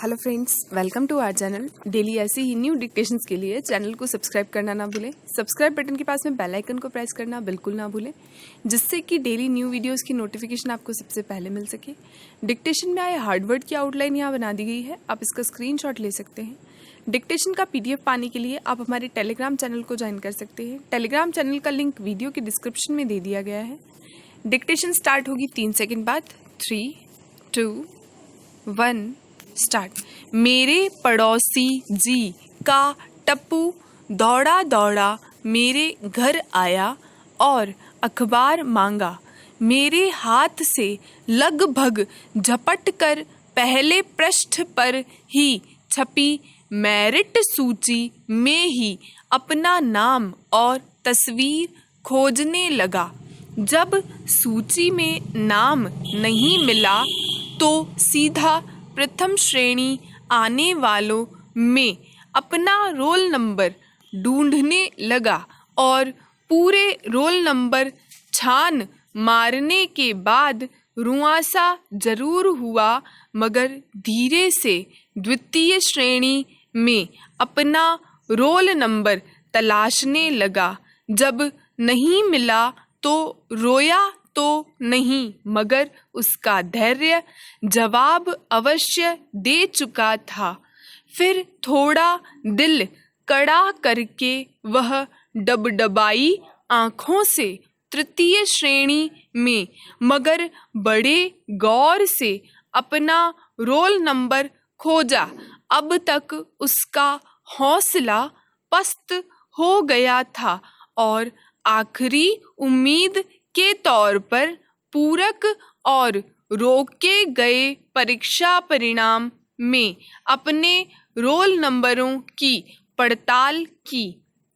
Hello friends, welcome to our channel. Daily ऐसी ही new dictations के लिए चैनल को सब्सक्राइब करना ना भूलें। सब्सक्राइब बटन के पास में बेल आइकन को प्रेस करना बिल्कुल ना भूलें, जिससे कि डेली न्यू वीडियोस की नोटिफिकेशन आपको सबसे पहले मिल सके। डिक्टेशन में आए हार्ड वर्ड की आउटलाइन यहाँ बना दी गई है, आप इसका स्क्रीनशॉट ले सकते हैं। डिक्टेशन का PDF पाने के लिए आप हमारे टेलीग्राम चैनल को ज्वाइन कर सकते हैं। टेलीग्राम चैनल का लिंक वीडियो के डिस्क्रिप्शन में दे दिया गया है। डिक्टेशन स्टार्ट होगी 3 सेकेंड बाद। 3, 2, 1 स्टार्ट। मेरे पड़ोसी जी का टप्पू दौड़ा दौड़ा मेरे घर आया और अखबार मांगा। मेरे हाथ से लगभग झपट कर पहले पृष्ठ पर ही छपी मेरिट सूची में ही अपना नाम और तस्वीर खोजने लगा। जब सूची में नाम नहीं मिला तो सीधा प्रथम श्रेणी आने वालों में अपना रोल नंबर ढूंढने लगा और पूरे रोल नंबर छान मारने के बाद रुआंसा जरूर हुआ, मगर धीरे से द्वितीय श्रेणी में अपना रोल नंबर तलाशने लगा। जब नहीं मिला तो रोया तो नहीं, मगर उसका धैर्य जवाब अवश्य दे चुका था। फिर थोड़ा दिल कड़ा करके वह डबडबाई आँखों से तृतीय श्रेणी में, मगर बड़े गौर से अपना रोल नंबर खोजा। अब तक उसका हौसला पस्त हो गया था और आखिरी उम्मीद के तौर पर पूरक और रोके गए परीक्षा परिणाम में अपने रोल नंबरों की पड़ताल की।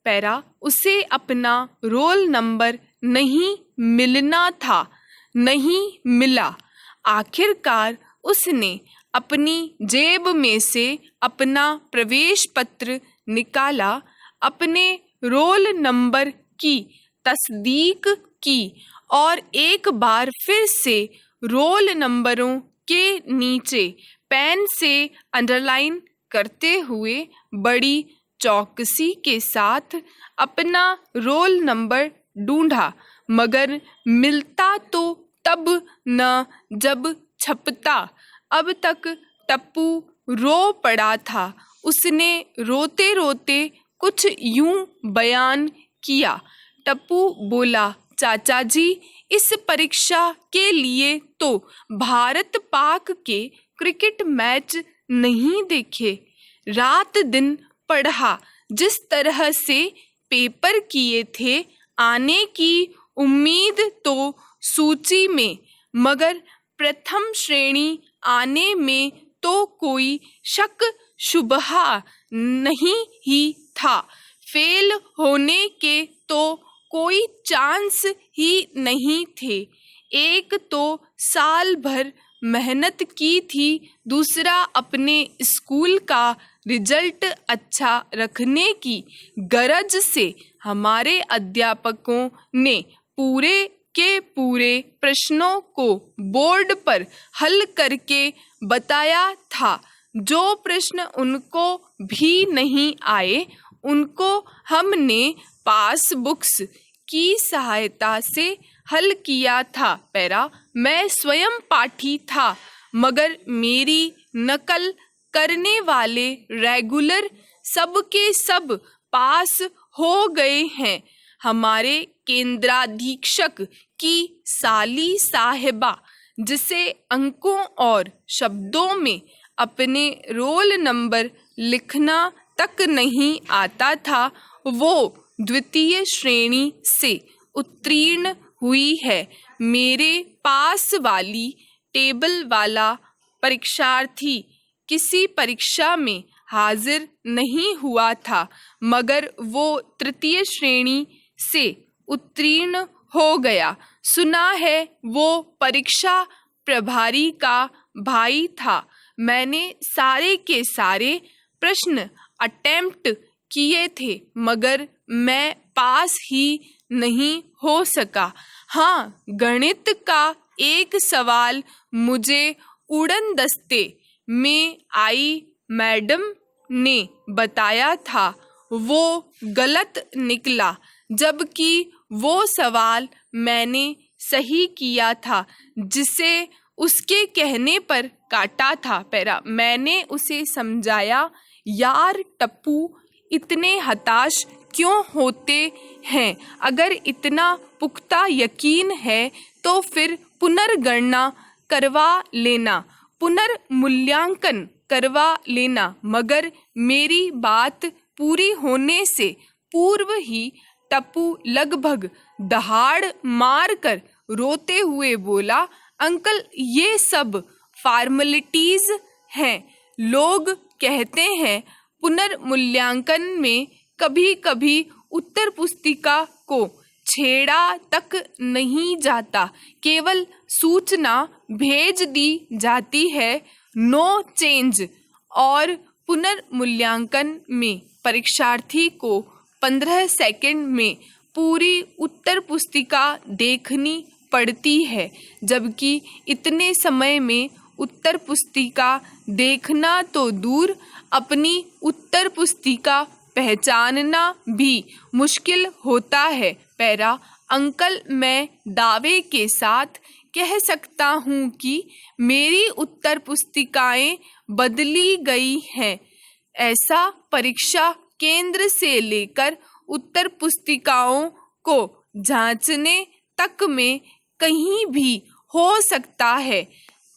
पैरा उसे अपना रोल नंबर नहीं मिलना था, नहीं मिला। आखिरकार उसने अपनी जेब में से अपना प्रवेश पत्र निकाला, अपने रोल नंबर की तस्दीक की और एक बार फिर से रोल नंबरों के नीचे पेन से अंडरलाइन करते हुए बड़ी चौकसी के साथ अपना रोल नंबर ढूंढा, मगर मिलता तो तब न जब छपता। अब तक टप्पू रो पड़ा था। उसने रोते रोते कुछ यूं बयान किया। टप्पू बोला, चाचा जी, इस परीक्षा के लिए तो भारत पाक के क्रिकेट मैच नहीं देखे, रात दिन पढ़ा, जिस तरह से पेपर किए थे, आने की उम्मीद तो सूची में, मगर प्रथम श्रेणी आने में तो कोई शक शुबहा नहीं ही था। फेल होने के तो कोई चांस ही नहीं थे। एक तो साल भर मेहनत की थी, दूसरा अपने स्कूल का रिजल्ट अच्छा रखने की गरज से हमारे अध्यापकों ने पूरे के पूरे प्रश्नों को बोर्ड पर हल करके बताया था। जो प्रश्न उनको भी नहीं आए, उनको हमने पासबुक्स की सहायता से हल किया था। पैरा मैं स्वयं पाठी था, मगर मेरी नकल करने वाले रेगुलर सबके सब पास हो गए हैं। हमारे केंद्राधीक्षक की साली साहिबा, जिसे अंकों और शब्दों में अपने रोल नंबर लिखना तक नहीं आता था, वो द्वितीय श्रेणी से उत्तीर्ण हुई है। मेरे पास वाली टेबल वाला परीक्षार्थी किसी परीक्षा में हाजिर नहीं हुआ था, मगर वो तृतीय श्रेणी से उत्तीर्ण हो गया। सुना है वो परीक्षा प्रभारी का भाई था। मैंने सारे के सारे प्रश्न अटेम्प्ट किए थे, मगर मैं पास ही नहीं हो सका। हाँ, गणित का एक सवाल मुझे उड़न दस्ते में आई मैडम ने बताया था वो गलत निकला, जबकि वो सवाल मैंने सही किया था जिसे उसके कहने पर काटा था। पैरा, मैंने उसे समझाया, यार टप्पू इतने हताश क्यों होते हैं? अगर इतना पुख्ता यकीन है तो फिर पुनर्गणना करवा लेना, पुनर्मूल्यांकन करवा लेना। मगर मेरी बात पूरी होने से पूर्व ही टप्पू लगभग दहाड़ मार कर रोते हुए बोला, अंकल ये सब फॉर्मेलिटीज हैं। लोग कहते हैं पुनर्मूल्यांकन में कभी कभी उत्तर पुस्तिका को छेड़ा तक नहीं जाता, केवल सूचना भेज दी जाती है, नो चेंज। और पुनर्मूल्यांकन में परीक्षार्थी को 15 सेकंड में पूरी उत्तर पुस्तिका देखनी पड़ती है, जबकि इतने समय में उत्तर पुस्तिका देखना तो दूर, अपनी उत्तर पुस्तिका पहचानना भी मुश्किल होता है। पैरा, अंकल मैं दावे के साथ कह सकता हूँ कि मेरी उत्तर पुस्तिकाएं बदली गई हैं। ऐसा परीक्षा केंद्र से लेकर उत्तर पुस्तिकाओं को जांचने तक में कहीं भी हो सकता है।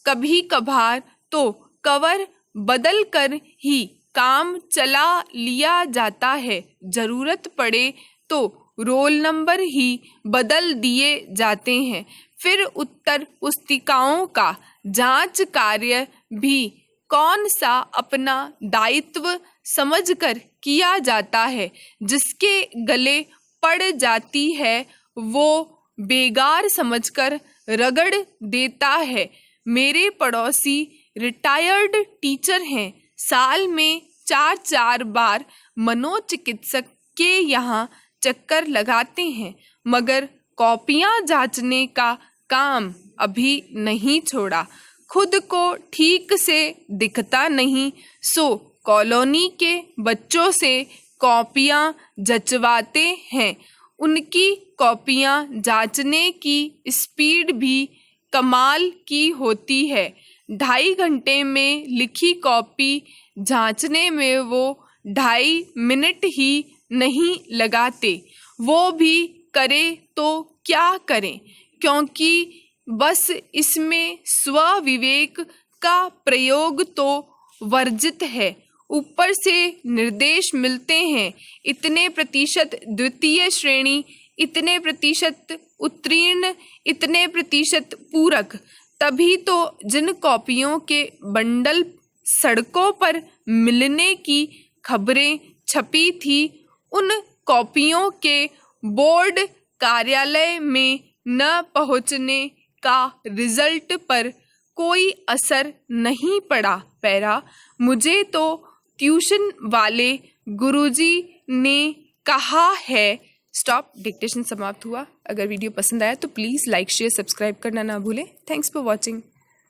कभी कभार तो कवर बदल कर ही काम चला लिया जाता है, जरूरत पड़े तो रोल नंबर ही बदल दिए जाते हैं। फिर उत्तर पुस्तिकाओं का जांच कार्य भी कौन सा अपना दायित्व समझकर किया जाता है, जिसके गले पड़ जाती है वो बेगार समझकर रगड़ देता है। मेरे पड़ोसी रिटायर्ड टीचर हैं, साल में 4 बार मनोचिकित्सक के यहाँ चक्कर लगाते हैं, मगर कॉपियाँ जांचने का काम अभी नहीं छोड़ा। खुद को ठीक से दिखता नहीं, सो कॉलोनी के बच्चों से कॉपियाँ जचवाते हैं। उनकी कॉपियाँ जांचने की स्पीड भी कमाल की होती है। 2.5 घंटे में लिखी कॉपी जांचने में वो 2.5 मिनट ही नहीं लगाते। वो भी करे तो क्या करें, क्योंकि बस इसमें स्वविवेक का प्रयोग तो वर्जित है। ऊपर से निर्देश मिलते हैं, इतने प्रतिशत द्वितीय श्रेणी, इतने प्रतिशत उत्तीर्ण, इतने प्रतिशत पूरक। तभी तो जिन कॉपियों के बंडल सड़कों पर मिलने की खबरें छपी थी, उन कॉपियों के बोर्ड कार्यालय में न पहुंचने का रिजल्ट पर कोई असर नहीं पड़ा। पैरा, मुझे तो ट्यूशन वाले गुरुजी ने कहा है। स्टॉप। डिक्टेशन समाप्त हुआ। अगर वीडियो पसंद आया तो प्लीज़ लाइक शेयर सब्सक्राइब करना ना भूलें। Thanks for watching.